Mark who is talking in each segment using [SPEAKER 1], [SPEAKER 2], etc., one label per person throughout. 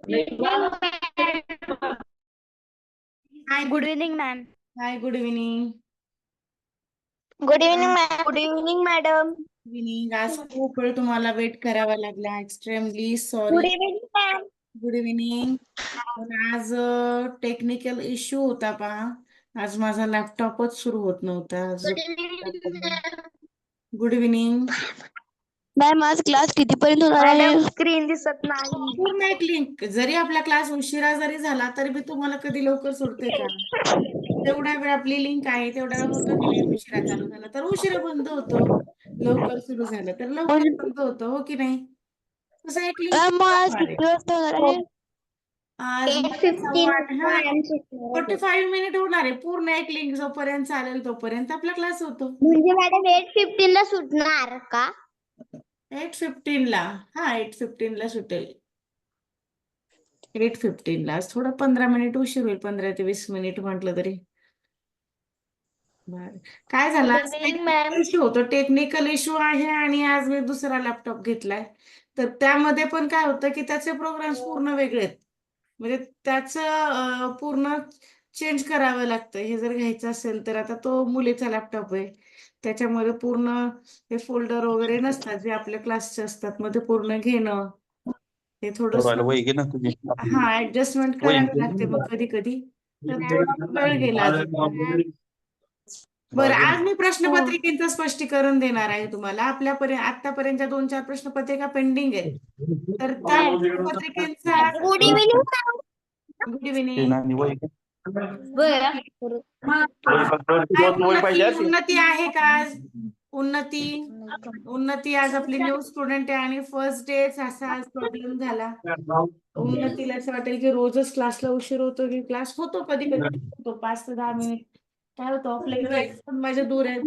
[SPEAKER 1] Hi,
[SPEAKER 2] Good evening, ma'am.
[SPEAKER 1] hi, good evening.
[SPEAKER 2] Good evening, ma'am. Good evening, madam.
[SPEAKER 1] Good evening. आज खूप वेळ तुम्हाला weight करावा लागला. Extremely sorry.
[SPEAKER 2] Good evening, ma'am.
[SPEAKER 1] Good evening. पण आज टेक्निकल इश्यू होता पहा. आज माझा लॅपटॉपच सुरू होत नव्हता.
[SPEAKER 2] Good evening, ma'am.
[SPEAKER 1] Good evening.
[SPEAKER 3] Ma'am आज क्लास कितीपर्यंत होणार आहे?
[SPEAKER 2] मॅडम स्क्रीन दिसत नाही.
[SPEAKER 1] पूर्ण एक लिंक. जरी आपला क्लास उशिरा जरी झाला तरी मी तुम्हाला कधी लवकर सोडते का? जेवढा वेळ आपली लिंक आहे तेवढा वेळ होतो की नाही. उशिरा चालू झाला तर उशिरा बंद होतो. लवकर सुरू झालं तर लवकर बंद होतो, हो की नाही? तसं एक लिंक
[SPEAKER 3] मॅम आज किती वाजता होणार आहे?
[SPEAKER 1] आज 45 मिनिट होणार आहे. पूर्ण एक लिंक जोपर्यंत चालेल तोपर्यंत आपला क्लास होतो.
[SPEAKER 2] म्हणजे मॅडम 8:15 ला सुटणार का?
[SPEAKER 1] 8:15 ला. हा, 8:15 ला सुटेल. 8:15 ला. आज थोडं 15 मिनिट उशीर होईल. 15 ते 20 मिनिट म्हटलं तरी. बरं. काय झालं?
[SPEAKER 2] Good evening, ma'am.
[SPEAKER 1] इश्यू होतो. टेक्निकल इश्यू आहे आणि आज मी दुसरा लॅपटॉप घेतलाय. तर त्यामध्ये पण काय होतं की त्याचे प्रोग्राम्स पूर्ण वेगळे आहेत. म्हणजे त्याचं पूर्ण चेंज करावं लागतं. हे जर घ्यायचं असेल तर आता तो मुलीचा लॅपटॉप आहे. त्याच्यामध्ये पूर्ण हे फोल्डर वगैरे नसतात जे आपल्या क्लासचे असतात. मग ते पूर्ण घेणं हे थोडस हा ऍडजस्टमेंट करावी लागते मग कधी कधी. तर थोडा वेळ गेला आज. बरं, आज मी प्रश्नपत्रिकेचं स्पष्टीकरण देणार आहे तुम्हाला. आपल्यापर्यंत आतापर्यंत 2-4 प्रश्नपत्रिका पेंडिंग आहेत. तर त्या प्रश्नपत्रिकेचा
[SPEAKER 2] गुड इव्हिनिंग,
[SPEAKER 1] गुड इव्हिनिंग. उन्नती आहे का आज? उन्नती आज आपली न्यू स्टुडंट आहे आणि फर्स्ट डे असा आज प्रॉब्लेम झाला. उन्नतीला असं वाटेल की रोजच क्लासला उशीर होतो की क्लास होतो कधी कधी होतो 5 ते 10 मिनिट. काय होतं ऑफलाईन पण माझ्या दूर आहे.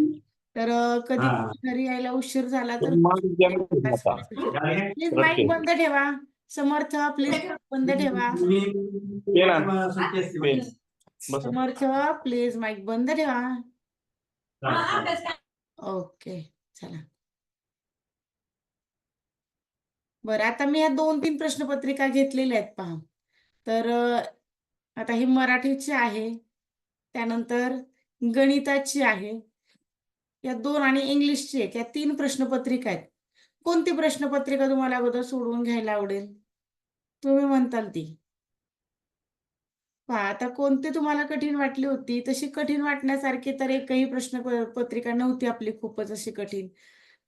[SPEAKER 1] तर कधी घरी यायला उशीर झाला तर प्लीज माईक बंद ठेवा. समर्थ प्लीज बंद ठेवा. समर्थ प्लीज माईक बंद ठेवा. ओके, चला. बरं, आता मी या 2-3 प्रश्नपत्रिका घेतलेल्या आहेत पहा. तर आता ही मराठीची आहे, त्यानंतर गणिताची आहे, या 2 आणि इंग्लिशची आहे. या 3 प्रश्नपत्रिका आहेत. कोणती प्रश्नपत्रिका तुम्हाला अगोदर सोडवून घ्यायला आवडेल? तुम्ही म्हणताल ती. पहा, आता कोणती तुम्हाला कठीण वाटली होती? तशी कठीण वाटण्यासारखी तर एकही प्रश्नपत्रिका नव्हती आपली खूपच अशी कठीण.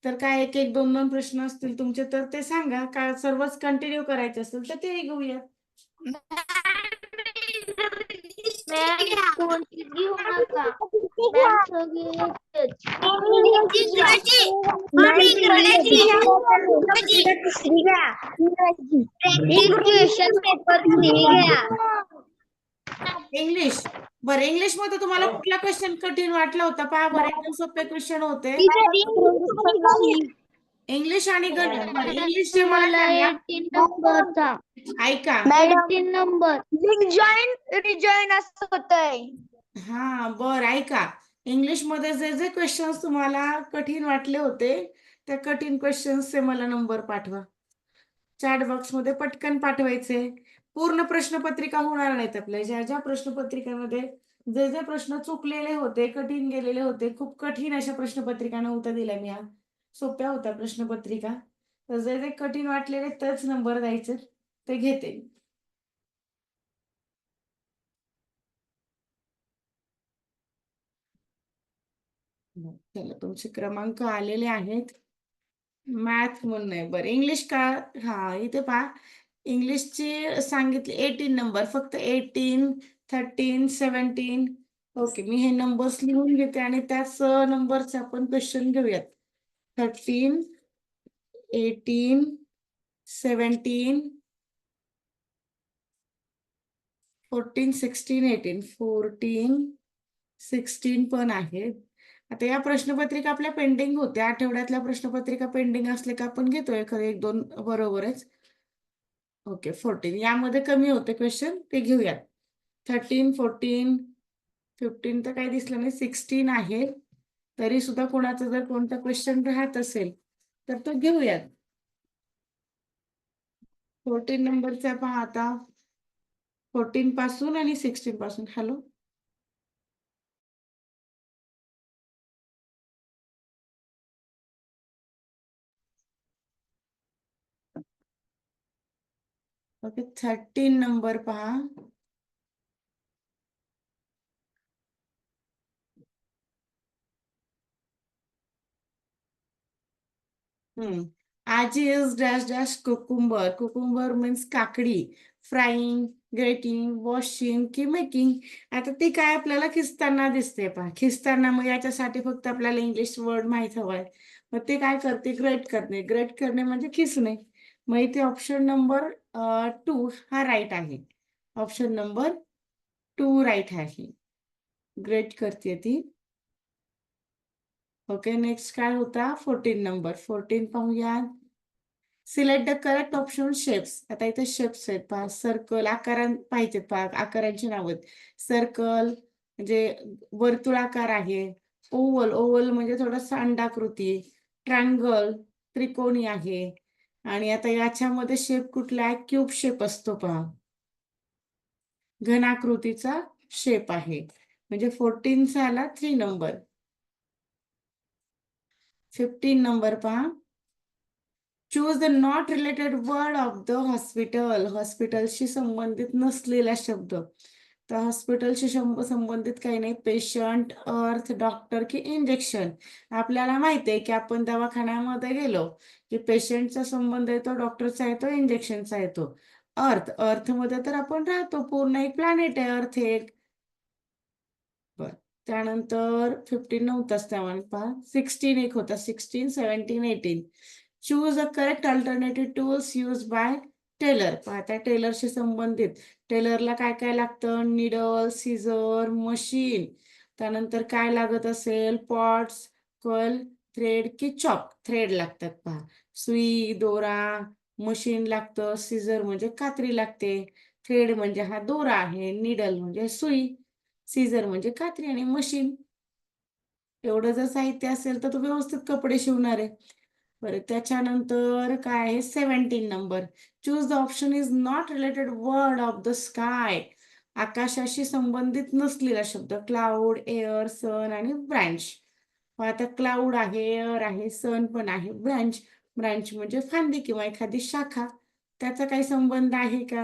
[SPEAKER 1] तर काय 1-1, 2-2 प्रश्न असतील तुमचे तर ते सांगा. का सर्वच कंटिन्यू करायचे असेल तर तेही घेऊया.
[SPEAKER 2] कोणती घेऊ नका. क्वेश्चन पेपर घ्या.
[SPEAKER 1] इंग्लिश. बरं, इंग्लिश मध्ये तुम्हाला कुठला क्वेश्चन कठीण वाटला होता? पहा बरं, एकदम सोपे क्वेश्चन होते. इंग्लिश आणि गणित. बरं, इंग्लिशचे मला सांगा.
[SPEAKER 2] 18 नंबरचा.
[SPEAKER 1] ऐका.
[SPEAKER 2] 18 नंबर. लिंक जॉईन रिजॉईन असं होतंय.
[SPEAKER 1] हा, बरं, ऐका. इंग्लिश मध्ये जे जे क्वेश्चन्स तुम्हाला कठीण वाटले होते त्या कठीण क्वेश्चन्सचे मला नंबर पाठवा. चॅट बॉक्स मध्ये पटकन पाठवायचे. पूर्ण प्रश्नपत्रिका होणार नाहीत आपल्या. ज्या ज्या प्रश्नपत्रिकेमध्ये जे जे प्रश्न चुकलेले होते, कठीण गेलेले होते, खूप कठीण अशा प्रश्नपत्रिका नव्हत्या दिल्या मी. सोप्या होत्या प्रश्नपत्रिका. तर जे जे कठीण वाटलेले तेच नंबर द्यायचे, ते घेते. चला, तुमचे क्रमांक आलेले आहेत. मॅथ म्हणून नाही. बरं, इंग्लिश का? हा, इथे पहा. इंग्लिशची सांगितली 18 नंबर. फक्त 18, 13, 17. ओके, मी हे नंबर्स लिहून घेते आणि त्याच नंबरचे आपण क्वेश्चन घेऊयात. 13, 18, 17, 14, 16, 18. 14, 16 पण आहेत. आता या प्रश्नपत्रिका आपल्या पेंडिंग होत्या. आठवड्यातल्या प्रश्नपत्रिका पेंडिंग असले का आपण घेतोय खरं 1-2 बरोबरच. ओके, 14 यामध्ये कमी होते क्वेश्चन, ते घेऊयात. 13, 14, 15 तर काही दिसलं नाही. 16 आहे. तरी सुद्धा कोणाचा जर कोणता क्वेश्चन राहत असेल तर तो घेऊयात. 14 नंबरचा पहा आता 14 पासून आणि 16 पासून. Hello, okay. 13 नंबर पहा. आजी is dash dash cucumber. Cucumber means काकडी. फ्राईंग, ग्रेटिंग, वॉशिंग की मेकिंग. आता ती काय आपल्याला खिसताना दिसते पहा. खिसताना मग याच्यासाठी फक्त आपल्याला इंग्लिश वर्ड माहित हवाय. मग ते काय करते, ग्रेट करणे. ग्रेट करणे म्हणजे खिसणे. मग इथे ऑप्शन नंबर 2 हा राईट आहे. ऑप्शन नंबर 2 राईट आहे. ग्रेट करते ती. ओके, नेक्स्ट काय होता 14 नंबर. 14 पाहूया. Select the correct option shapes. आता इथे शेप्स आहेत पहा. सर्कल, आकारां पाहिजेत पहा. आकारांची नाव आहेत. सर्कल म्हणजे वर्तुळाकार आहे. ओव्हल, ओव्हल म्हणजे थोडासा अंडाकृती. ट्रायंगल त्रिकोणी आहे. आणि आता याच्यामध्ये शेप कुठला आहे, क्यूब शेप असतो पहा. घनाकृतीचा शेप आहे. म्हणजे 14 झाला 3 नंबर. 15 नंबर पहा. Choose the not related word of the hospital. हॉस्पिटलशी संबंधित नसलेला शब्द. तर हॉस्पिटलशी संबंधित काही नाही. पेशंट, अर्थ, डॉक्टर की इंजेक्शन. आपल्याला माहिती आहे की आपण दवाखान्यामध्ये गेलो की पेशंटचा संबंध येतो, डॉक्टरचा येतो, इंजेक्शनचा येतो. अर्थ, अर्थमध्ये तर आपण राहतो. पूर्ण एक प्लॅनेट आहे अर्थ एक. बर, त्यानंतर 15 नव्हताच त्यामुळे पहा. 16 एक होता. 16, 17, 18. Choose a correct alternative tools use by Taylor. आता टेलरशी संबंधित. टेलरला काय काय लागतं, निडल, सीझर, मशीन. त्यानंतर काय लागत असेल, पॉट्स, कॉइल, थ्रेड की चॉक. थ्रेड लागतात पहा. सुई, दोरा, मशीन लागतं. सीझर म्हणजे कात्री लागते. थ्रेड म्हणजे हा दोरा आहे. निडल म्हणजे सुई. सीझर म्हणजे कात्री आणि मशीन. एवढं जर साहित्य असेल तर तो व्यवस्थित कपडे शिवणार आहे. बरं, त्याच्यानंतर काय आहे 17 number. Choose the option is not related word of the sky. आकाशाशी संबंधित नसलेला शब्द. क्लाउड, एअर, सन आणि ब्रांच. आता क्लाउड आहे, एअर आहे, सन पण आहे. ब्रांच, ब्रांच म्हणजे फांदी किंवा एखादी शाखा. त्याचा काही संबंध आहे का,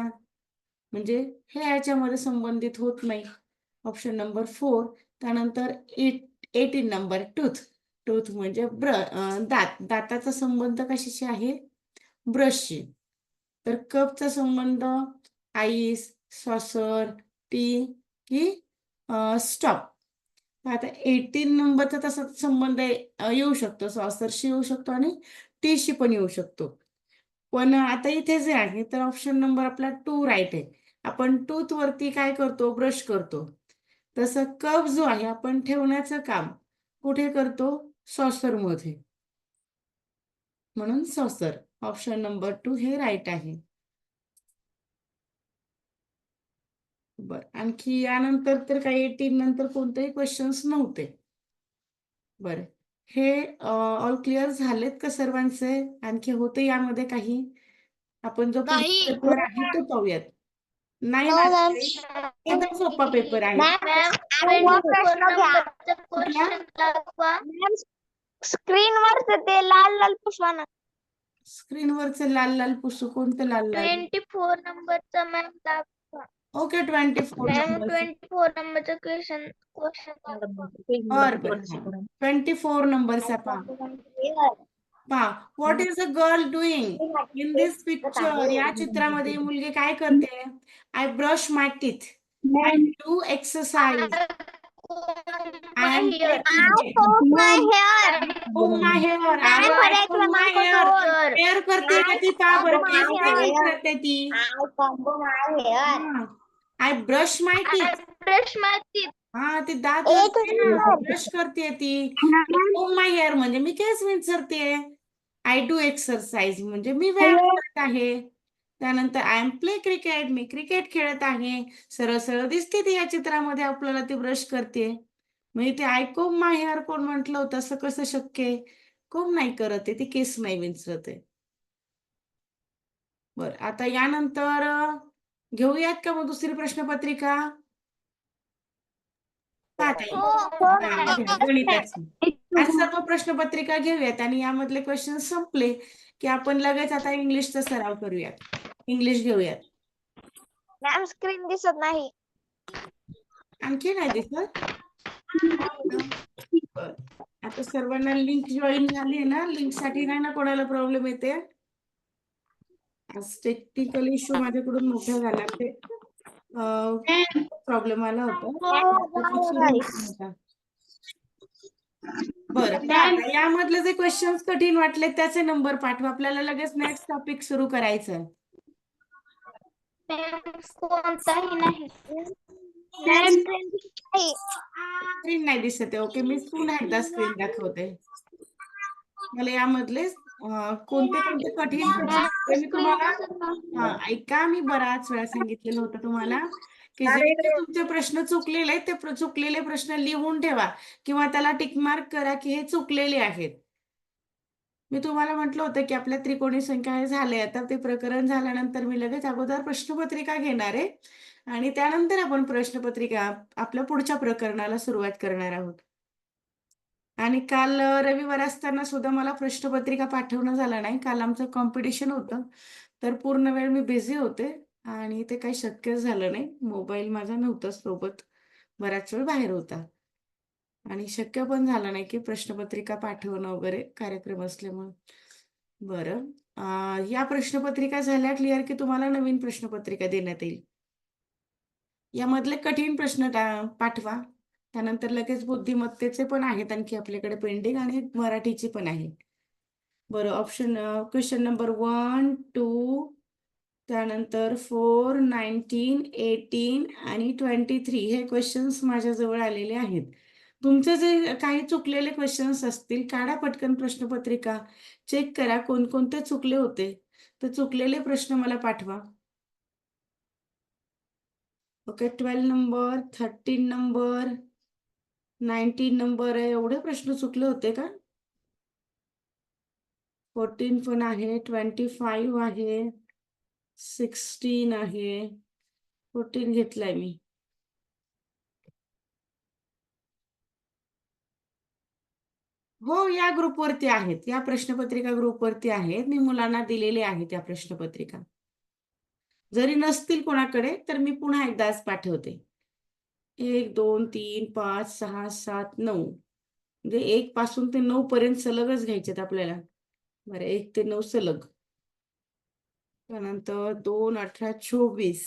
[SPEAKER 1] म्हणजे हे याच्यामध्ये संबंधित होत नाही. Option number 4. त्यानंतर 18 नंबर टूथ. टूथ म्हणजे दात. दाताचा संबंध कशाशी आहे, ब्रशशी. तर कपचा संबंध आईस, सॉसर, टी की स्टॉप. आता 18 नंबरचा तसा संबंध येऊ शकतो. सॉसरशी येऊ शकतो आणि टीशी पण येऊ शकतो. पण आता इथे जे आहे तर ऑप्शन नंबर आपला 2 राईट आहे. आपण टूथ वरती काय करतो, ब्रश करतो. तसं कप जो आहे आपण ठेवण्याचं काम कुठे करतो, सॉसर मध्ये. म्हणून सॉसर. ऑप्शन नंबर 2 हे राईट आहे. बर, आणखी यानंतर तर काही 18 नंतर कोणतेही क्वेश्चन्स नव्हते. बर, हे ऑल क्लिअर झालेत का सर्वांचे, आणखी होते यामध्ये काही. आपण जो
[SPEAKER 2] नाही.
[SPEAKER 1] पेपर आहे तो पाहूयात. नाही
[SPEAKER 3] No,
[SPEAKER 1] ना,
[SPEAKER 3] ma'am.
[SPEAKER 1] एकदम सोपा पेपर आहे.
[SPEAKER 2] मॅम,
[SPEAKER 1] कुठला?
[SPEAKER 2] स्क्रीनवर ते लाल लाल पुसवा ना.
[SPEAKER 1] स्क्रीनवरचे लाल लाल पुसू, कोणते लाल लाल?
[SPEAKER 2] 24 नंबरचा मॅम दाखवा.
[SPEAKER 1] Okay, 24
[SPEAKER 2] ma'am
[SPEAKER 1] number.
[SPEAKER 2] 24 नंबरचा क्वेश्चन
[SPEAKER 1] बर बर, 24 नंबरचा पहा. What is a girl doing in this picture. या चित्रामध्ये मुलगी काय करते, I brush my teeth, I do exercise, I am play my hair, I comb my hair. Hair करते का ती, का बरं काय करते ती. I brush my teeth.
[SPEAKER 2] Brush मारती.
[SPEAKER 1] हा, ती दात घासते ना, ब्रश करते ती. comb my hair म्हणजे मी केस विंचरते. आय डू एक्सरसाइज म्हणजे मी व्यायाम करत आहे. त्यानंतर आय एम प्ले क्रिकेट, मी क्रिकेट खेळत आहे. सरळ सरळ दिसते ती या चित्रामध्ये आपल्याला, ती ब्रश करते. म्हणजे ते आय कोम माय हेअर कोण म्हटलं होतं, असं कसं शक्य आहे. कोम नाही करत आहे ती, केस नाही विंचरत आहे. बरं, आता यानंतर घेऊयात का मग दुसरी प्रश्नपत्रिका? ताई घ्या, गणिताची. आज सर्व प्रश्नपत्रिका घेऊयात आणि यामधले क्वेश्चन संपले की आपण लगेच आता इंग्लिशचा सराव करूयात. इंग्लिश घेऊयात.
[SPEAKER 2] मॅम स्क्रीन दिसत नाही.
[SPEAKER 1] आणखी नाही दिसत? बरं. आता सर्वांना लिंक जॉईन झाली आहे ना? लिंक साठी नाही ना कोणाला प्रॉब्लेम येते? आज टेक्निकल इश्यू माझ्याकडून मोठा झाला ते प्रॉब्लेम आला होता. बरं, तर आता यामधले जे क्वेश्चन्स कठीण वाटले त्याचे नंबर पाठवा. आपल्याला लगेच नेक्स्ट टॉपिक सुरू करायचं.
[SPEAKER 2] कोणताही नाही.
[SPEAKER 1] स्क्रीन नाही दिसत आहे. ओके, मी पुन्हा एकदा स्क्रीन दाखवते. मला यामधले कोणते कोणते कठीण प्रश्न मी तुम्हाला ऐका, मी बराच वेळा सांगितलेलं होतं तुम्हाला की जे तुमचे प्रश्न चुकलेले आहेत ते चुकलेले प्रश्न लिहून ठेवा किंवा त्याला टिक मार्क करा की हे चुकलेले आहेत. मी तुम्हाला म्हटलं होतं की आपल्या त्रिकोणी संख्या हे झाले, आता ते प्रकरण झाल्यानंतर मी लगेच अगोदर प्रश्नपत्रिका घेणार आहे आणि त्यानंतर आपण प्रश्नपत्रिका आपल्या पुढच्या प्रकरणाला सुरुवात करणार आहोत. आणि काल रविवार असताना सुद्धा मला प्रश्नपत्रिका पाठवणं झालं नाही. काल आमचं कॉम्पिटिशन होतं, तर पूर्ण वेळ मी बिझी होते आणि ते काही शक्यच झालं नाही. मोबाईल माझा नव्हता सोबत, बराच वेळ बाहेर होता आणि शक्य पण झालं नाही की प्रश्नपत्रिका पाठवणं वगैरे, कार्यक्रम असल्यामुळे. बरं, या प्रश्नपत्रिका झाल्या क्लिअर की तुम्हाला नवीन प्रश्नपत्रिका देण्यात येईल. यामधले कठीण प्रश्न पाठवा. त्यानंतर लगेच बुद्धिमत्तेचे पण आहेत आणखी आपल्याकडे पेंडिंग आणि मराठीची पण आहे. बरं, ऑप्शन क्वेश्चन नंबर 1, 2, त्यानंतर 4, 19, 18 आणि 23 हे क्वेश्चन्स माझ्याजवळ आलेले आहेत. तुमचे जे काही चुकलेले क्वेश्चन्स असतील, काढा पटकन प्रश्नपत्रिका, चेक करा कोणकोणते चुकले होते. तर चुकलेले प्रश्न मला पाठवा. ओके, 12 नंबर, 13 नंबर, 19 नंबर आहे. एवढे प्रश्न चुकले होते का? 14 पण आहे, 25 आहे, 16 आहे. 14 घेतलाय मी. हो, या ग्रुपवरती आहेत, या प्रश्नपत्रिका ग्रुपवरती आहेत. मी मुलांना दिलेले आहेत या प्रश्नपत्रिका. जरी नसतील कोणाकडे तर मी पुन्हा एकदा आज पाठवते. 1, 2, 3, 5, 6, 7, 9 म्हणजे 1 पासून ते 9 पर्यंत सलगच घ्यायचेत आपल्याला. बरं, 1 ते 9 सलग. त्यानंतर 2, 18, 24.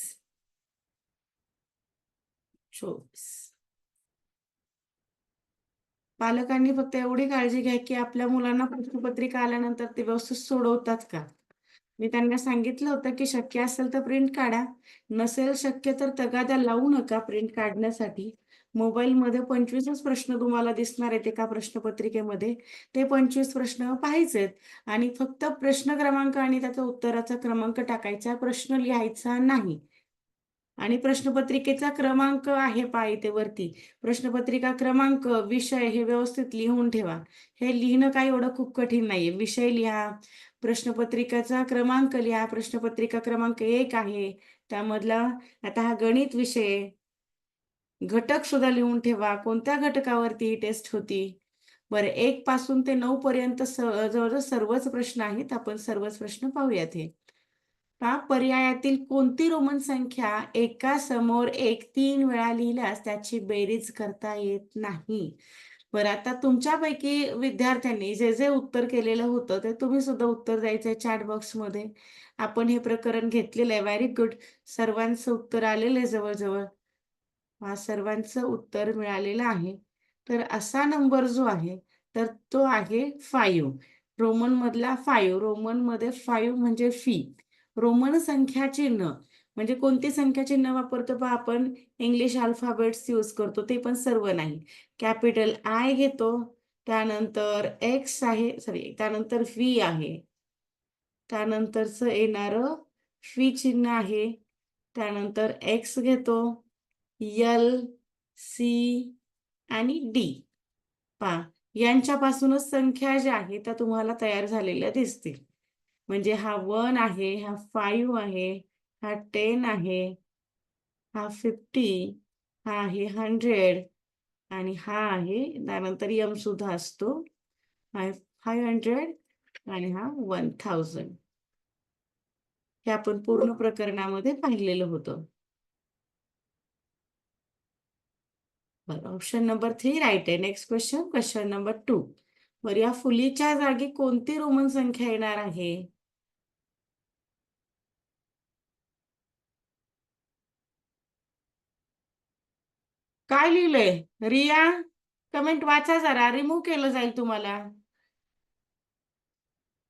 [SPEAKER 1] पालकांनी फक्त एवढी काळजी घ्या की आपल्या मुलांना प्रश्नपत्रिका आल्यानंतर ते व्यवस्थित सोडवतात का. मी त्यांना सांगितलं होतं की शक्य असेल तर प्रिंट काढा, नसेल शक्य तर तगादा लावू नका प्रिंट काढण्यासाठी. मोबाईलमध्ये 25च प्रश्न तुम्हाला दिसणार आहेत एका प्रश्नपत्रिकेमध्ये. ते 25 प्रश्न पाहायचेत आणि फक्त प्रश्न क्रमांक आणि त्याचा उत्तराचा क्रमांक टाकायचा, प्रश्न लिहायचा नाही. आणि प्रश्नपत्रिकेचा क्रमांक आहे पहा इथे वरती, प्रश्नपत्रिका क्रमांक, विषय हे व्यवस्थित लिहून ठेवा. हे लिहिणं काही एवढं खूप कठीण नाहीये. विषय लिहा, प्रश्नपत्रिकेचा क्रमांक लिहा. प्रश्नपत्रिका क्रमांक 1 आहे त्यामधला, आता हा गणित विषय, घटक सुद्धा लिहून ठेवा, कोणत्या घटकावरती ही टेस्ट होती. बरं, 1 पासून ते 9 पर्यंत जवळजवळ सर्वच प्रश्न आहेत. आपण सर्वच प्रश्न पाहूयात. हे पर्यायातील कोणती रोमन संख्या एका समोर एक 3 वेळा लिहिल्यास त्याची बेरीज करता येत नाही. बरं, आता तुमच्यापैकी विद्यार्थ्यांनी जे जे उत्तर केलेलं होतं ते तुम्ही सुद्धा उत्तर द्यायचंय चॅट बॉक्समध्ये. आपण हे प्रकरण घेतलेलं आहे. व्हेरी गुड, सर्वांचं उत्तर आलेलं आहे जवळजवळ. सर्वांचं उत्तर मिळालेलं आहे. तर असा नंबर जो आहे तर तो आहे 5. रोमन मधला 5. रोमन मध्ये 5 म्हणजे फी. रोमन संख्या चिन्ह म्हणजे कोणती संख्या चिन्ह वापरतो पहा आपण, इंग्लिश अल्फाबेट्स यूज करतो, ते पण सर्व नाही. कॅपिटल आय घेतो, त्यानंतर एक्स आहे, त्यानंतर व्ही आहे, त्यानंतरचं येणारं फी चिन्ह आहे, त्यानंतर एक्स घेतो, एल, सी आणि डी. पहा, यांच्यापासूनच संख्या ज्या आहेत त्या तुम्हाला तयार झालेल्या दिसतील. म्हणजे हा 1 आहे, हा 5 आहे, हा 10 आहे, हा 50, हा आहे 100 आणि हा आहे त्यानंतर यम सुद्धा असतो, हा 500 आणि हा 1000. हे आपण पूर्ण प्रकरणामध्ये पाहिलेलं होतं. बरं, ऑप्शन नंबर 3 राईट आहे. Next question, question number 2. बरं, या फुलीच्या जागी कोणती रोमन संख्या येणार आहे? काय लिहिलंय रिया? कमेंट वाचा जरा, रिमूव्ह केलं जाईल तुम्हाला.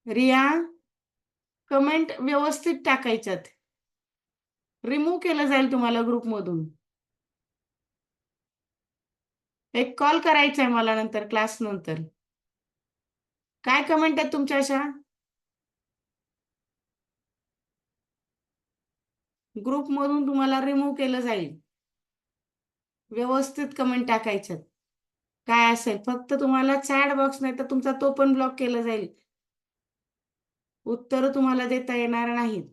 [SPEAKER 1] रिया, कमेंट व्यवस्थित टाकायच्यात, रिमूव्ह केलं जाईल तुम्हाला ग्रुपमधून. एक कॉल करायचा आहे मला नंतर, क्लास नंतर. काय कमेंट आहेत तुमच्या अशा? ग्रुपमधून तुम्हाला रिमूव्ह केलं जाईल. व्यवस्थित कमेंट टाकायच्यात. काय असेल, फक्त तुम्हाला चॅट बॉक्स नाही तर तुमचा तो पण ब्लॉक केला जाईल. उत्तर तुम्हाला देता येणार नाहीत.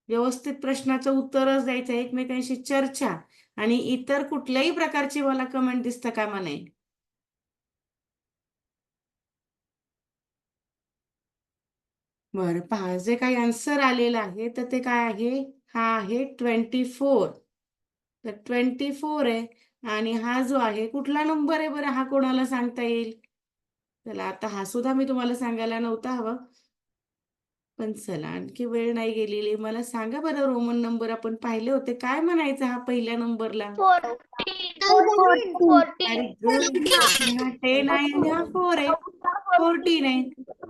[SPEAKER 1] व्यवस्थित प्रश्नाचं उत्तरच द्यायचं, एकमेकांशी चर्चा, आणि इतर कुठल्याही प्रकारची मला कमेंट दिसता कामा नये. बरं, पहा, जे काही आन्सर आलेलं आहे तर ते काय आहे? हा आहे 24. तर 24 आहे. आणि हा जो आहे कुठला नंबर आहे बरं, हा कोणाला सांगता येईल? चला, आता हा सुद्धा मी तुम्हाला सांगायला नव्हता हवं, पण चला, आणखी वेळ नाही गेलेली. मला सांगा बरं, रोमन नंबर आपण पाहिले होते, काय म्हणायचं हा पहिल्या नंबरला?
[SPEAKER 2] 14.
[SPEAKER 1] Very good. हा 10 आहे आणि हा 4 आहे, 14 आहे.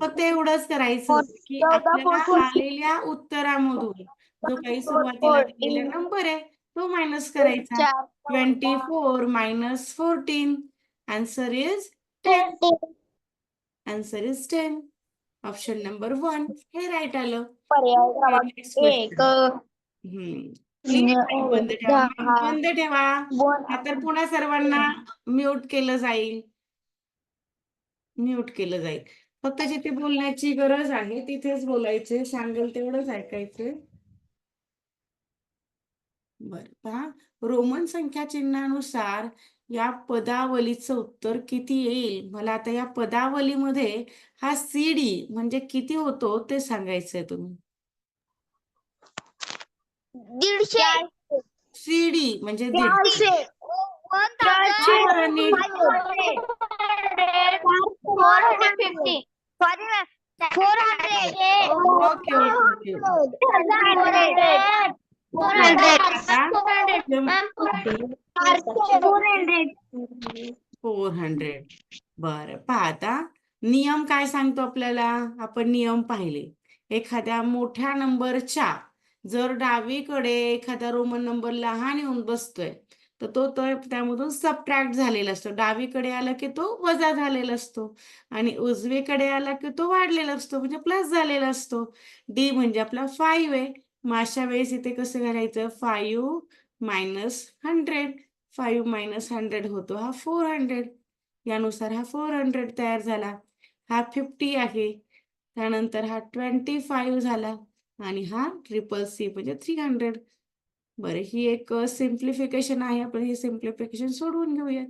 [SPEAKER 1] फक्त एवढंच करायचं की आपल्याला आलेल्या उत्तरामधून जो काही सुरुवातीला दिलेला नंबर आहे तो मायनस करायचा. 24 minus 14, answer is 10. Answer is 10. Option number 1 हे राईट आलं. Next question. प्लीज माईक बंद ठेवा, माईक बंद ठेवा, नाहीतर पुन्हा सर्वांना म्यूट केलं जाईल. म्यूट केलं जाईल. फक्त जिथे बोलण्याची गरज आहे तिथेच बोलायचे, सांगेल तेवढंच ऐकायचे. बरं, पहा, रोमन संख्या चिन्हानुसार या पदावलीचं उत्तर किती येईल? मला आता या पदावलीमध्ये हा सीडी म्हणजे किती होतो ते सांगायचंय तुम्ही.
[SPEAKER 2] 150.
[SPEAKER 1] सीडी म्हणजे दीड.
[SPEAKER 2] 400.
[SPEAKER 1] काय बरं नीट?
[SPEAKER 2] 450. Sorry ma'am. 400.
[SPEAKER 1] Okay okay okay. 400. बरं, पहा आता नियम काय सांगतो आपल्याला, आपण नियम पाहिले. एखाद्या मोठ्या नंबरच्या जर डावीकडे एखादा रोमन नंबर लहान येऊन बसतोय तर तो त्यामधून सबट्रॅक्ट झालेला असतो. डावीकडे आला की तो वजा झालेला असतो आणि उजवीकडे आला की तो वाढलेला असतो, म्हणजे प्लस झालेला असतो. डी म्हणजे आपला 5 आहे. मग अशा वेळेस इथे कसं करायचं? 5 मायनस 100. 5 मायनस 100 होतो हा 400. यानुसार हा 400 तयार झाला. हा 50 आहे. त्यानंतर हा 25 झाला आणि हा ट्रिपल सी म्हणजे 300. बरं, ही एक सिम्प्लिफिकेशन आहे. आपण हे सिम्प्लिफिकेशन सोडवून घेऊयात.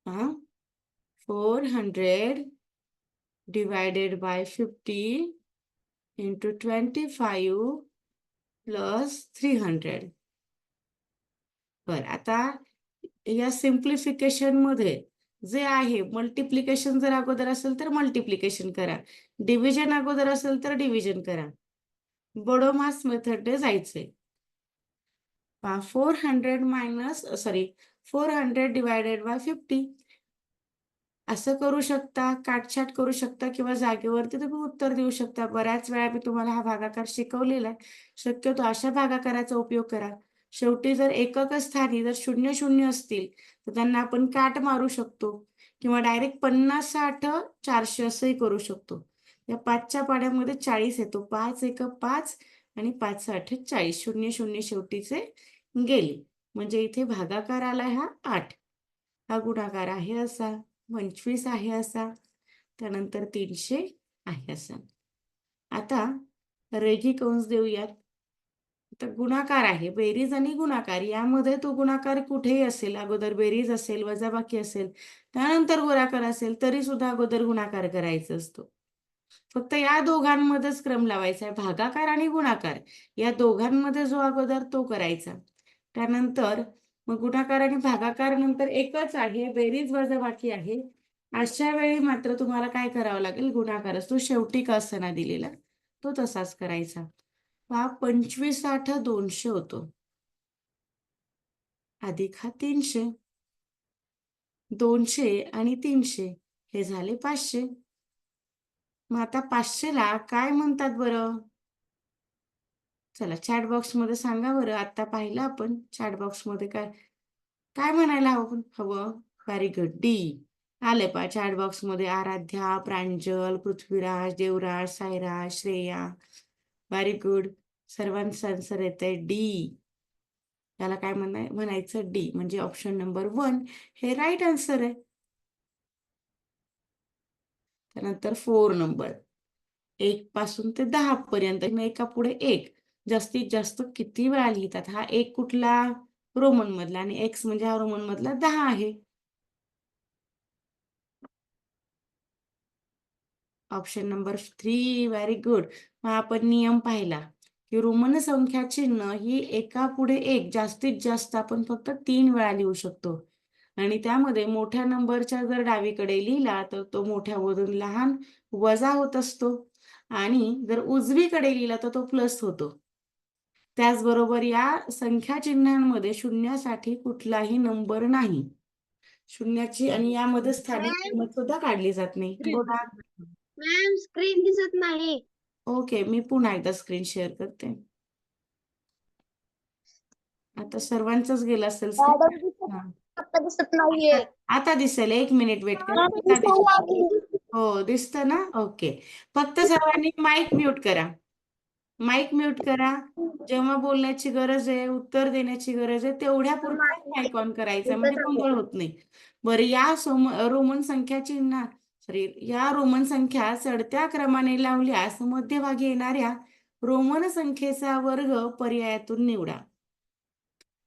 [SPEAKER 1] हा 400 divided by 50 into 25 plus 300. बरं, आता या सिम्प्लिफिकेशन मध्ये जे आहे, मल्टिप्लिकेशन जर अगोदर असेल तर मल्टिप्लिकेशन करा, डिव्हिजन अगोदर असेल तर डिव्हिजन करा. बडोमास मेथडने जायचंय. 400 डिवायडेड बाय 50 असं करू शकता, काटछाट करू शकता, किंवा जागेवरती तुम्ही उत्तर देऊ शकता. बऱ्याच वेळा मी तुम्हाला हा भागाकार शिकवलेला आहे. शक्यतो अशा भागाकाराचा उपयोग करा. शेवटी जर एकक स्थानी जर 0 0 असतील तर त्यांना आपण काट मारू शकतो, किंवा डायरेक्ट 50 60 400 असंही करू शकतो. या 5च्या पाड्यामध्ये 40 येतो. 5 1 5 आणि 5 8 40. 0 0 शेवटीचे गेले, म्हणजे इथे भागाकार आलाय हा 8. हा गुणाकार आहे असा 25 आहे असा. त्यानंतर 300 आहे असं. आता रेघी कंस देऊयात. तर गुणाकार आहे, बेरीज आणि गुणाकार यामध्ये तो गुणाकार कुठेही असेल, अगोदर बेरीज असेल, वजाबाकी असेल, त्यानंतर गुणाकार असेल तरी सुद्धा अगोदर गुणाकार करायचा असतो. फक्त या दोघांमध्येच क्रम लावायचा आहे, भागाकार आणि गुणाकार या दोघांमध्ये जो अगोदर तो करायचा. त्यानंतर मग गुणाकार आणि भागाकार नंतर एकच आहे, बेरीज वजाबाकी आहे. अशा वेळी मात्र तुम्हाला काय करावं लागेल, गुणाकार असतो शेवटी का असताना दिलेला तो तसाच करायचा. हा 25 8 200 होतो, अधिक हा 300, 200 आणि 300 हे झाले 500. मग आता 500 ला काय म्हणतात बरं? चला चॅट बॉक्स मध्ये सांगा बरं. आता पाहिलं आपण चॅट बॉक्स मध्ये काय काय म्हणायला हवं. व्हेरी गुड, डी आले पा चॅट बॉक्स मध्ये. आराध्या, प्रांजल, पृथ्वीराज, देवराज, साईराज, श्रेया, व्हेरी गुड. सर्वांचं आन्सर येतंय डी. त्याला काय म्हणायचं, डी म्हणजे ऑप्शन नंबर 1 हे राईट आन्सर आहे. त्यानंतर 4 नंबर, 1 पासून ते 10 पर्यंत एका पुढे एक जास्तीत जास्त किती वेळा लिहितात. हा एक कुठला, रोमन मधला, आणि एक्स म्हणजे हा रोमन मधला 10 आहे. Option number 3 very good. मग आपण नियम पाहिला की रोमन संख्या चिन्ह ही एका पुढे एक जास्तीत जास्त आपण फक्त 3 वेळा लिहू शकतो. आणि त्यामध्ये मोठ्या नंबरच्या जर डावीकडे लिहिला तर तो मोठ्यामधून लहान वजा होत असतो, आणि जर उजवीकडे लिहिला तर तो प्लस होतो. त्याचबरोबर या संख्या चिन्हांमध्ये शून्यासाठी कुठलाही नंबर नाही, शून्याची, आणि यामध्ये स्थानिक किंमत सुद्धा काढली जात नाही. बोला.
[SPEAKER 2] मॅम स्क्रीन दिसत नाही.
[SPEAKER 1] ओके, मी पुन्हा एकदा स्क्रीन शेअर करते. आता सर्वांचंच गेलं असेल screen. हा.
[SPEAKER 2] दिसत नाहीये.
[SPEAKER 1] आता दिसेल, 1 मिनिट वेट करा. आता दिसेल. हो, दिसतं ना? ओके. फक्त सर्वांनी माईक म्यूट करा. माईक म्यूट करा. जेव्हा बोलण्याची गरज आहे, उत्तर देण्याची गरज आहे, तेवढ्या पुरताच माईक ऑन करायचा, म्हणजे गोंधळ होत नाही. बरं, या रोमन संख्या चिन्ह या रोमन संख्या चढत्या क्रमाने लावल्यास मध्यभागी येणाऱ्या रोमन संख्येचा वर्ग पर्यायातून निवडा.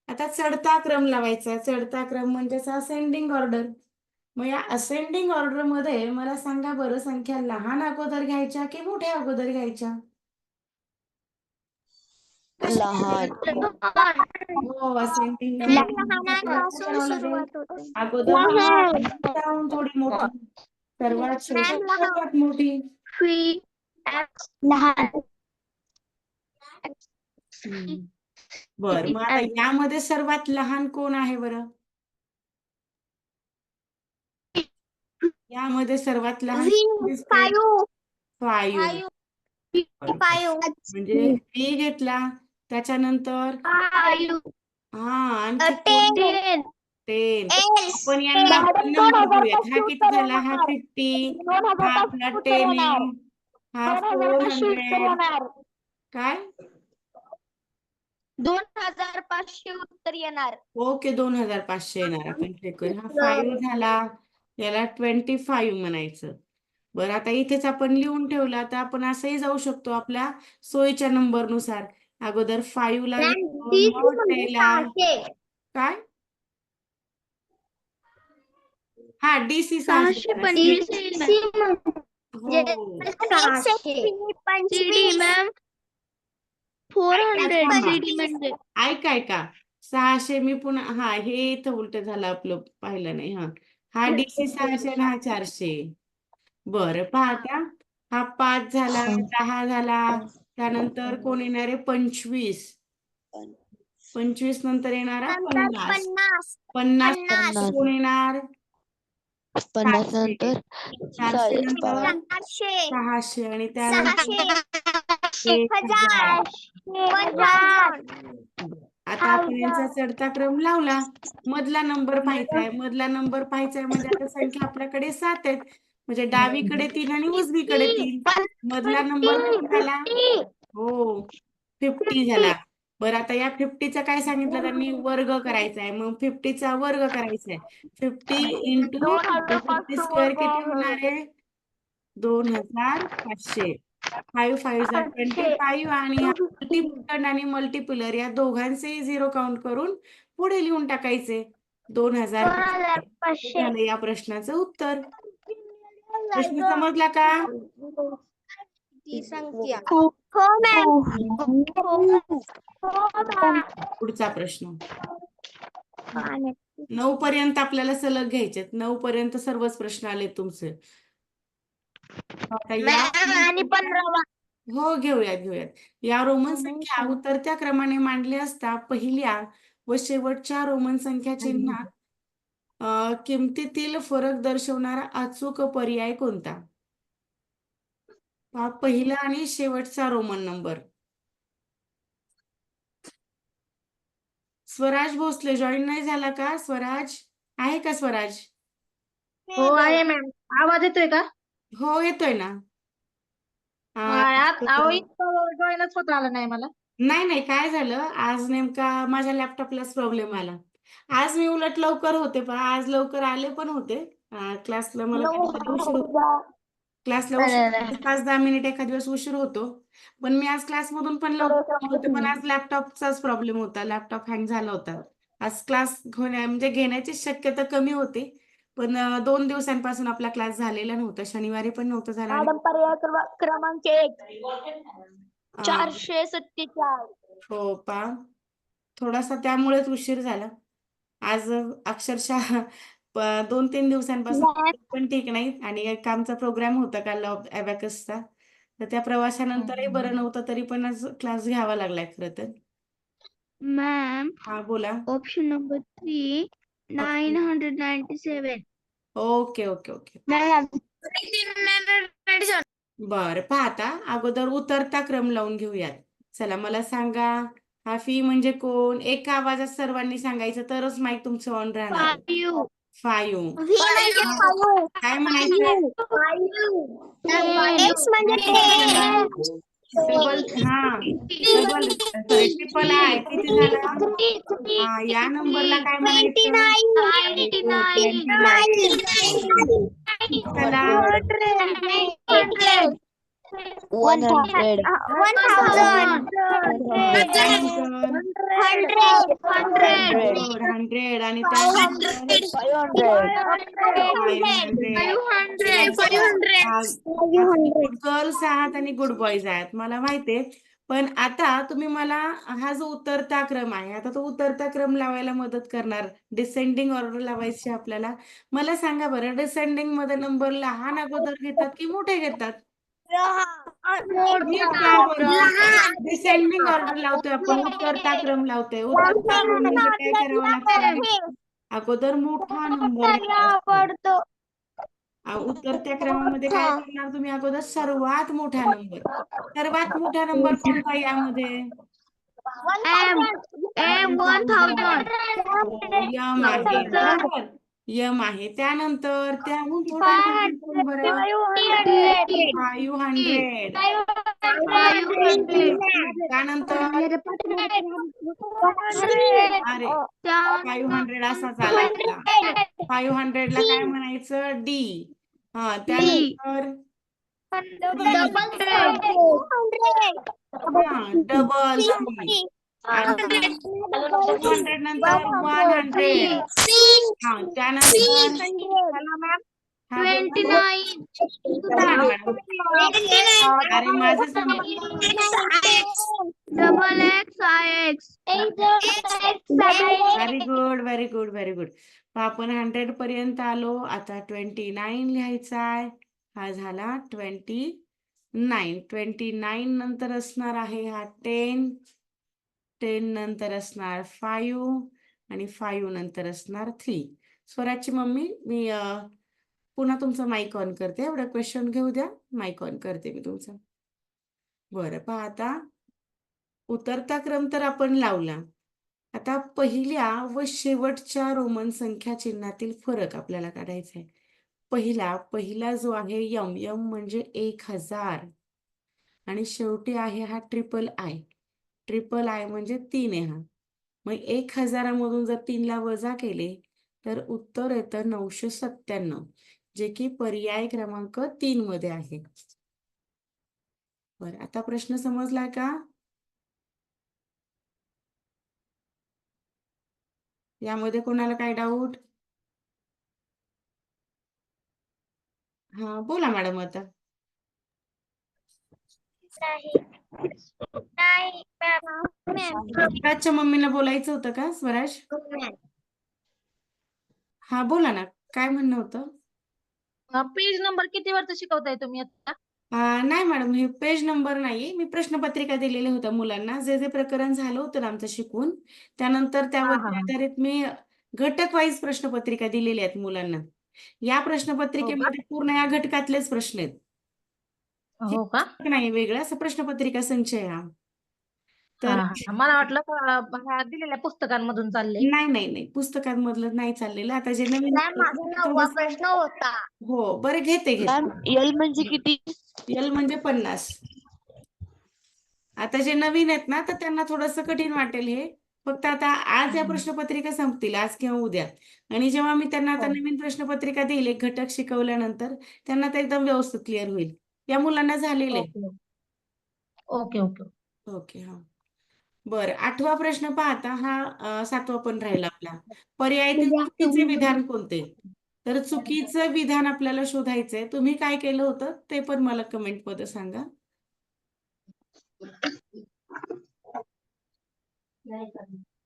[SPEAKER 1] आता चढता क्रम लावायचा. चढता क्रम म्हणजेच असेंडिंग ऑर्डर. मग या असेंडिंग ऑर्डर मध्ये मला सांगा बरं, संख्या लहान अगोदर घ्यायच्या की मोठ्या अगोदर घ्यायच्या?
[SPEAKER 3] लहान.
[SPEAKER 1] हो, असेंडिंग
[SPEAKER 2] सुरुवात होते.
[SPEAKER 1] अगोदर लहान, जाऊन थोडी मोठी, सर्वात शेवटी सर्वात मोठी.
[SPEAKER 2] लहान.
[SPEAKER 1] बर, मग आता यामध्ये सर्वात लहान कोण आहे बरं? यामध्ये सर्वात लहान दिसते 5. म्हणजे बी घेतला, त्याच्यानंतर आणखी 10. आपण यांना नंबर देऊयात. हा किती झाला? हा 50, हा आपला 10 आहे, हा 400. काय?
[SPEAKER 2] 2500 उत्तर येणार.
[SPEAKER 1] ओके, 2500 येणार. आपण चेक करू. हा 5 झाला, याला 25 म्हणायचं. बरं, आता इथेच आपण लिहून ठेवलं. आता आपण असंही जाऊ शकतो आपल्या सोयीच्या नंबर नुसार. अगोदर 5 ला घेतो, मग 10 ला. काय? हा, DC 600.
[SPEAKER 2] मॅम 400 CD म्हणजे
[SPEAKER 1] ऐका 600. मी पुन्हा, हा हे इथं उलट झालं आपलं, पाहिलं नाही. हा DC 600 आणि हा 400. बरं, पाहता, हा 5 झाला, 10 झाला, त्यानंतर कोण येणार आहे? 25. 25 नंतर येणारा 50. 50 नंतर कोण येणार?
[SPEAKER 3] 50
[SPEAKER 1] 400.
[SPEAKER 3] नंतर
[SPEAKER 1] 400 नंतर 600, आणि त्यानंतर 1000. आता आपण यांचा चढता क्रम लावला. मधला नंबर पाहायचा आहे. मधला नंबर पाहायचा आहे म्हणजे आता संख्या आपल्याकडे 7 आहेत, म्हणजे डावीकडे 3 आणि उजवीकडे 3. मधला नंबर किती झाला? हो, 50 झाला. बरं, आता या 50चा काय सांगितलं त्यांनी? वर्ग करायचा आहे. मग 50चा वर्ग करायचा आहे. 50 इंटू 50 स्क्वेअर किती होणार आहे? 2500. 5 5 जा 25 आणि ह्या मल्टिप्लिकंड आणि मल्टिप्युलर या दोघांचेही 0 काउंट करून पुढे लिहून टाकायचे. 2500 हे झालं या प्रश्नाचं उत्तर. प्रश्न समजला का?
[SPEAKER 2] हो मॅम.
[SPEAKER 1] पुढचा प्रश्न 9 पर्यंत आपल्याला सलग घ्यायचे. 9 पर्यंत सर्वच प्रश्न आले तुमचे. आता या
[SPEAKER 2] आणि 15वा.
[SPEAKER 1] हो घेऊयात. या रोमन संख्या उतरत्या क्रमाने मांडल्या असता पहिल्या व शेवटच्या रोमन संख्या चिन्हात किमतीतील फरक दर्शवणारा अचूक पर्याय कोणता? पहा, पहिला आणि शेवटचा roman number. Swaraj Bhosale join नाही झाला का? स्वराज आहे का? स्वराज
[SPEAKER 4] हो आहे मॅम. आवाज येतोय का?
[SPEAKER 1] हो येतोय ना.
[SPEAKER 4] जॉईनच होत आला नाही मला.
[SPEAKER 1] नाही काय झालं, आज नेमका माझ्या लॅपटॉपलाच प्रॉब्लेम आला. आज मी उलट लवकर होते, पण आज लवकर आले पण होते क्लासला. मला कधी उशीर होतो क्लासला, 5-10 मिनिट एखाद दिवस उशीर होतो. पण मी आज क्लासमधून पण लवकर होते, पण आज लॅपटॉपचाच प्रॉब्लेम होता. लॅपटॉप हँग झाला होता. आज क्लास म्हणजे घेण्याची शक्यता कमी होती, पण 2 दिवसांपासून आपला क्लास झालेला नव्हता. शनिवारी पण नव्हतं झाला आणि
[SPEAKER 2] मॅडम पर्याय क्रमांक 1
[SPEAKER 1] अं,
[SPEAKER 2] 447.
[SPEAKER 1] हो पा थोडासा त्यामुळेच उशीर झाला आज. अक्षरशः 2-3 दिवसांपासून पण ठीक नाही. आणि एक आमचा प्रोग्राम होता काल अबॅकसचा, तर त्या प्रवासानंतरही बरं नव्हतं, तरी पण आज क्लास घ्यावा लागलाय खरं तर.
[SPEAKER 3] मॅम
[SPEAKER 1] हा बोला.
[SPEAKER 3] Option number 3 997.
[SPEAKER 1] ओके.
[SPEAKER 2] मॅम
[SPEAKER 1] बरं पहा, आता अगोदर उतरता क्रम लावून घेऊयात. चला मला सांगा, हा फी म्हणजे कोण? एका आवाजात सर्वांनी सांगायचं, तरच माईक तुमचं ऑन राहणार.
[SPEAKER 3] 5
[SPEAKER 1] फायू.
[SPEAKER 2] व्ही म्हणजे 5.
[SPEAKER 1] काय म्हणायचं?
[SPEAKER 2] एक्स म्हणजे 10.
[SPEAKER 1] डबल सॉरी ट्रिपल आय किती झाला? या नंबरला काय म्हणायचं? 29. चला
[SPEAKER 3] 100.
[SPEAKER 1] त्यानंतर 100 आणि त्यानंतर 500. गर्ल्स आहात आणि गुड बॉईज आहात मला माहितीये. पण आता तुम्ही मला हा जो उतरता क्रम आहे, आता तो उतरता क्रम लावायला मदत करणार. डिसेंडिंग ऑर्डर लावायची आपल्याला. मला सांगा बरं, डिसेंडिंग मध्ये नंबर लहान अगोदर घेतात की मोठे घेतात? नीट पहा बरं. डिसेंडिंग ऑर्डर लावतोय आपण, उतरता क्रम लावतोय. उतरता क्रम म्हणजे काय करावं लागतं? अगोदर मोठा नंबर घ्यावा लागतो. उतरत्या क्रमामध्ये काय करणार तुम्ही? अगोदर सर्वात मोठा नंबर. सर्वात मोठा नंबर कोणता यामध्ये? यम आहे, बरोबर. यम आहे. त्यानंतर त्याहून थोडा लहान कोण बरं? 500. त्यानंतर अरे 500 असा झाला होता. 500 ला काय म्हणायचं? डी. त्यानंतर डबल सी. आणि 200 नंतर 100. त्यानंतर हा बोला. अरे माझं व्हेरी गुड. आपण 100 पर्यंत आलो. आता 29 लिहायचा आहे. हा झाला 29. 29 नंतर असणार आहे हा 10 नंतर असणार 5 आणि 5 नंतर असणार 3. स्वराजची मम्मी, मी पुन्हा तुमचा माईक ऑन करते. एवढा क्वेश्चन घेऊ द्या. माईक ऑन करते मी तुमचा. बरं पहा, आता उतरता क्रम तर आपण लावला. आता पहिल्या व शेवटच्या रोमन संख्या चिन्हातील फरक आपल्याला काढायचा आहे. पहिला जो आहे यम म्हणजे 1000 आणि शेवटी आहे हा ट्रिपल आय. ट्रिपल आय म्हणजे 3 आहे हा. मग 1000 मधून जर 3 ला वजा केले तर उत्तर येतं 997. जे की पर्याय क्रमांक 3 मध्ये आहे. बरं, आता प्रश्न समजला का? यामध्ये कोणाला काय डाऊट? हा, बोला मॅडम आता. स्वराजच्या मम्मीला बोलायचं होतं का, स्वराज? हा, बोला ना, काय म्हणणं होतं?
[SPEAKER 4] पेज नंबर किती वरती शिकवताय तुम्ही आता?
[SPEAKER 1] नाही मॅडम, हे पेज नंबर नाही, मी प्रश्नपत्रिका दिलेल्या होत्या मुलांना. जे जे प्रकरण झालं होतं ना आमचं शिकून, त्यानंतर त्यावरती आधारित मी घटक वाईज प्रश्नपत्रिका दिलेल्या आहेत मुलांना. या
[SPEAKER 4] हो का?
[SPEAKER 1] प्रश्नपत्रिकेमध्ये पूर्ण या घटकातलेच प्रश्न आहेत. हे
[SPEAKER 4] हो का?
[SPEAKER 1] घटक नाही वेगळं, असं प्रश्नपत्रिका संच आहे हा. तर
[SPEAKER 4] मला वाटलं ह्या दिलेल्या पुस्तकांमधून चाललंय.
[SPEAKER 1] नाही नाही नाही, पुस्तकांमधलं नाही चाललेलं. आता जे नवीन
[SPEAKER 2] माझा 9वा प्रश्न होता.
[SPEAKER 1] हो, बरं, घेते.
[SPEAKER 3] मॅम एल म्हणजे किती?
[SPEAKER 1] एल म्हणजे 50. आता जे नवीन आहेत ना, तर त्यांना थोडंसं कठीण वाटेल हे. फक्त आता आज या प्रश्नपत्रिका संपतील, आज किंवा उद्या. आणि जेव्हा मी त्यांना आता
[SPEAKER 4] हो.
[SPEAKER 1] नवीन प्रश्नपत्रिका देईल एक घटक शिकवल्यानंतर, त्यांना ते एकदम व्यवस्थित क्लिअर होईल. या मुलांना झालेले.
[SPEAKER 4] Okay okay okay.
[SPEAKER 1] ओके, हा. बरं, 8वा प्रश्न पाहता, हा 7वा पण राहिला आपला. पर्यायातील चुकीचे विधान कोणते? तर चुकीचं विधान आपल्याला शोधायचंय. तुम्ही काय केलं होतं ते पण मला कमेंटमध्ये सांगा.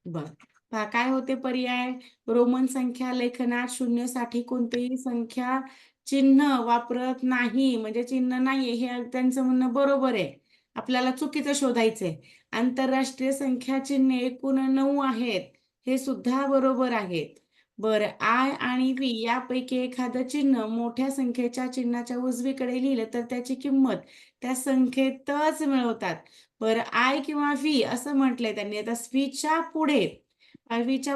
[SPEAKER 1] बर, पहा काय होते पर्याय. रोमन संख्या लेखनात शून्यसाठी कोणतेही संख्या चिन्ह वापरत नाही, म्हणजे चिन्ह नाहीये हे त्यांचं म्हणणं बरोबर आहे. आपल्याला चुकीचं शोधायचंय. आंतरराष्ट्रीय संख्या चिन्हे एकूण 9 आहेत, हे सुद्धा बरोबर आहेत. बरं, आय आणि व्ही यापैकी एखादं चिन्ह मोठ्या संख्येच्या चिन्हाच्या उजवीकडे लिहिलं तर त्याची किंमत त्या संख्येतच मिळवतात. बरं, आय किंवा व्ही असं म्हटलंय त्यांनी. आता व्हीच्या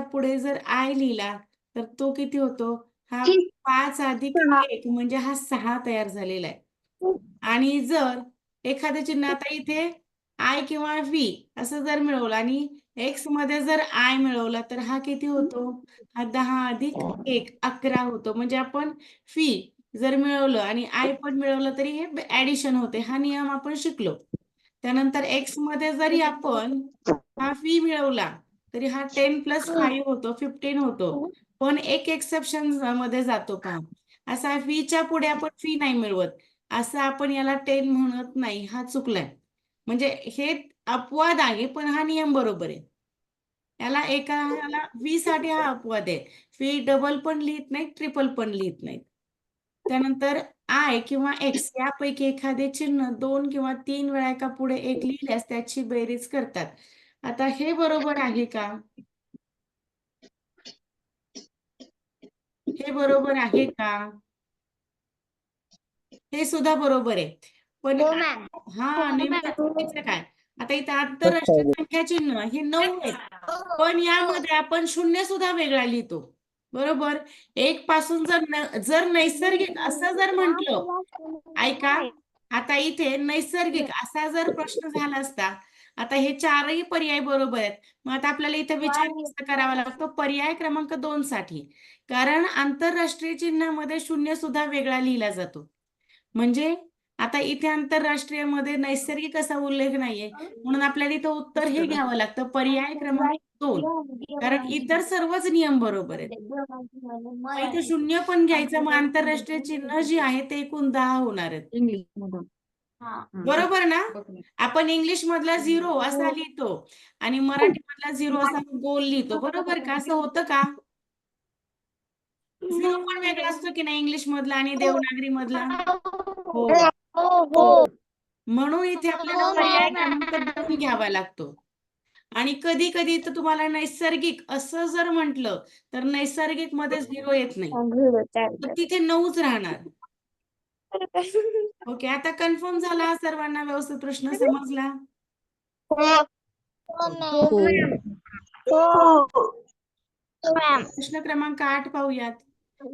[SPEAKER 1] पुढे जर आय लिहिला तर तो किती होतो? हा 5 अधिक 1 म्हणजे हा 6 तयार झालेला आहे. आणि जर एखादं चिन्ह आता इथे आय किंवा व्ही असं जर मिळवलं आणि एक्स मध्ये जर आय मिळवला तर हा किती होतो? हा 10 अधिक 1 11 होतो. म्हणजे आपण व्ही जर मिळवलं आणि आय पण मिळवलं तरी हे ऍडिशन होते. हा नियम आपण शिकलो. त्यानंतर एक्स मध्ये जरी आपण हा व्ही मिळवला तरी हा 10 + 5 होतो, 15 होतो. पण एक एक्सेप्शन मध्ये जातो पहा. असा व्हीच्या पुढे आपण व्ही नाही मिळवत, असं आपण याला 10 म्हणत नाही. हा चुकलाय. म्हणजे हे अपवाद आहे, पण हा नियम बरोबर आहे. याला व्ही साठी हा अपवाद आहे. व्ही डबल पण लिहित नाही, ट्रिपल पण लिहित नाही. त्यानंतर आय किंवा एक्स यापैकी एखादे चिन्ह 2 किंवा 3 वेळा एका पुढे एक लिहिल्यास त्याची बेरीज करतात. आता हे बरोबर आहे का? हे बरोबर आहे का? हे सुद्धा बरोबर आहे. पण
[SPEAKER 2] हो मॅम.
[SPEAKER 1] हा, नेमकं चुकीचं काय? आता इथं आंतरराष्ट्रीय संख्या चिन्ह हे 9 आहेत, पण यामध्ये आपण शून्य सुद्धा वेगळा लिहितो. बरोबर. एक पासून जर नैसर्गिक असं जर म्हटलं, ऐका, आता इथे नैसर्गिक असा जर प्रश्न झाला असता, आता हे 4ही पर्याय बरोबर आहेत. मग आता आपल्याला इथे विचार कसा करावा लागतो पर्याय क्रमांक 2 साठी. कारण आंतरराष्ट्रीय चिन्हामध्ये शून्य सुद्धा वेगळा लिहिला जातो. म्हणजे आता इथे आंतरराष्ट्रीय मध्ये नैसर्गिक असा उल्लेख नाहीये, म्हणून आपल्याला इथं उत्तर हे घ्यावं लागतं पर्याय क्रमांक 2. कारण इतर सर्वच नियम बरोबर आहेत. मग इथे शून्य पण घ्यायचं, मग आंतरराष्ट्रीय चिन्ह जी आहे ते एकूण 10 होणार आहेत.
[SPEAKER 3] इंग्लिश मधून.
[SPEAKER 1] बरोबर ना? आपण इंग्लिश मधला 0 असा लिहितो आणि मराठी मधला 0 असा गोल लिहितो. बरोबर का? असं होतं का? 0 पण वेगळा असतो की नाही इंग्लिश मधला आणि देवनागरी मधला? हो.
[SPEAKER 2] हो.
[SPEAKER 1] म्हणून इथे आपल्याला पर्याय क्रमांक 2 घ्यावा लागतो. आणि कधी कधी तर तुम्हाला नैसर्गिक असं जर म्हटलं तर नैसर्गिक मध्ये 0 येत नाही, तर तिथे 9च राहणार. ओके, आता कन्फर्म झाला हा सर्वांना व्यवस्थित प्रश्न समजला? प्रश्न क्रमांक 8 पाहूयात.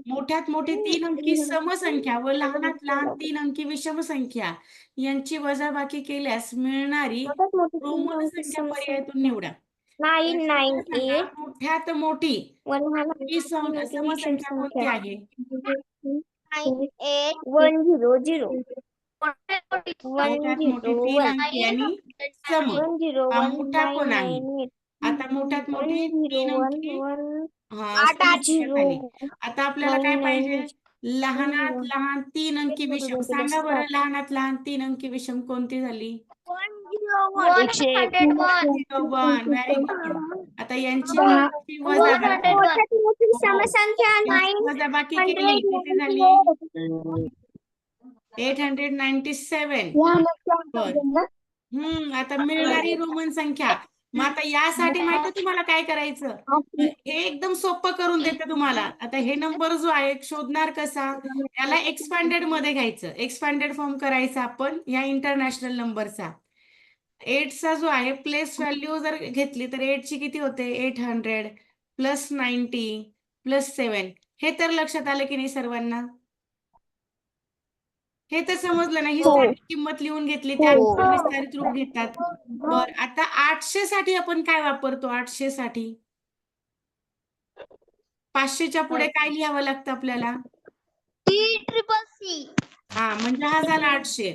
[SPEAKER 1] मोठ्यात मोठी 3 अंकी समसंख्या व लहानात लहान 3 अंकी विषम संख्या यांची वजाबाकी केल्यास मिळणारी रोमन संख्या पर्यायातून निवडा.
[SPEAKER 2] 9, 9,
[SPEAKER 1] सांगा,
[SPEAKER 2] 8.
[SPEAKER 1] मोठ्यात मोठी समसंख्या कोणती आहे?
[SPEAKER 2] 100
[SPEAKER 1] मोठ्यात मोठे 3 अंकी आणि सम. हा मोठा कोण आहे? आता मोठ्यात मोठी 3 अंकी समसंख्या झाली. आता आपल्याला काय पाहिजे? लहानात लहान 3 अंकी विषम. सांगा बरं, लहानात लहान 3 अंकी विषम कोणती झाली?
[SPEAKER 2] 101
[SPEAKER 1] 101. Very good. आता यांची बाकी वजाबाकी.
[SPEAKER 2] समसंख्या
[SPEAKER 1] यांची वजाबाकी केली, किती झाली? 897. आता मिळणारी रोमन संख्या. मग आता यासाठी माहिती तुम्हाला काय करायचं? हे एकदम सोपं करून देते तुम्हाला. आता हे नंबर जो आहे शोधणार कसा? याला एक्सपांडेड मध्ये घ्यायचं. एक्सपांडेड फॉर्म करायचा आपण या इंटरनॅशनल नंबरचा. 8 चा जो आहे प्लेस व्हॅल्यू जर घेतली तर 8 ची किती होते? 800 प्लस 90 प्लस 7. हे तर लक्षात आलं की नाही सर्वांना? हे तर समजलं ना? ही साधी किंमत लिहून घेतली, त्यानुसार विस्तारित रूप घेतात. बर, आता 800 साठी आपण काय वापरतो? 800 साठी 500च्या पुढे काय लिहावं लागतं आपल्याला? हा, म्हणजे हा झाला 800.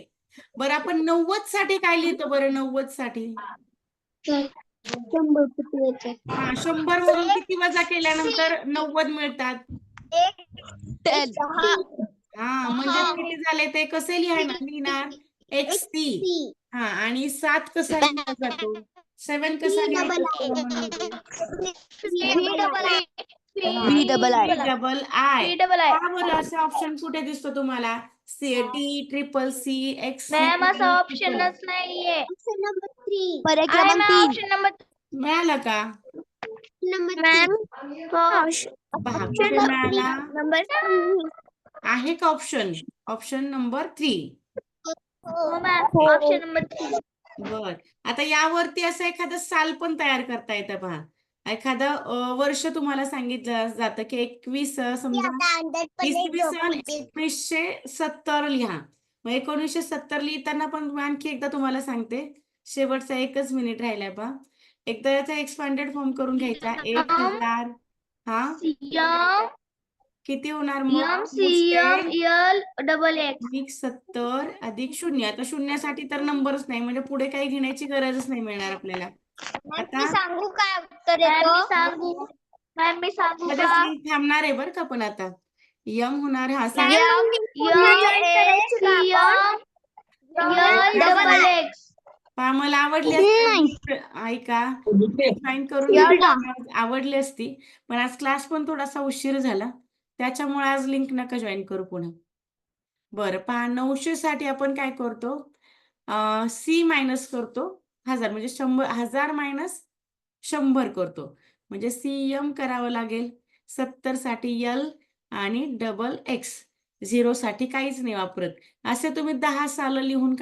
[SPEAKER 1] बरं, आपण 90 साठी काय लिहितो बरं? 90 साठी हा, 100 वरून किती वजा केल्यानंतर 90 मिळतात? हा, म्हणजे किती झाले ते कसे लिहिणार? XC. हा, आणि 7 कसा लिहिला जातो? 7 कसा लिहायचा रोमनमध्ये? VII. का बरं असा ऑप्शन कुठे दिसतो तुम्हाला? DCCC, XC.
[SPEAKER 3] ऑप्शनच नाहीये.
[SPEAKER 1] मिळालं का? पहा, कुठे मिळाला? आहे का option? Option number 3.
[SPEAKER 3] Option number 3.
[SPEAKER 1] बर, आता यावरती असं एखादं साल पण तयार करता येतं. पहा, एखादं वर्ष तुम्हाला सांगितलं जातं की 21 समजा इसवी सन 1970 लिहा. मग 1970 लिहिताना पण आणखी एकदा तुम्हाला सांगते, शेवटचा 1च मिनिट राहिलाय. पहा, एकदा याचा एक्सपांडेड फॉर्म करून घ्यायचा. 1000. हा, किती होणार मग? अधिक 70 अधिक 0. आता शून्यासाठी तर नंबरच नाही, म्हणजे पुढे काही घेण्याची गरजच नाही मिळणार आपल्याला. आता
[SPEAKER 2] सांगू काय उत्तर येतो?
[SPEAKER 3] मी सांगू
[SPEAKER 1] मध्येच
[SPEAKER 3] का?
[SPEAKER 1] लिंक थांबणार आहे बरं का. पण आता यम होणार. हा, पहा, मला आवडली असती, ऐका, जॉईन करून आवडली असती, पण आज क्लास पण थोडासा उशीर झाला, त्याच्यामुळे आज लिंक नका जॉईन करू पुन्हा. बरं, पहा, 900 साठी आपण काय करतो? C मायनस करतो 1000, म्हणजे 1000 मायनस 100 करतो, म्हणजे CM करावं लागेल. 70 साठी L आणि XX. 0 साठी काहीच नाही वापरत. असे तुम्ही 10 साल लिहून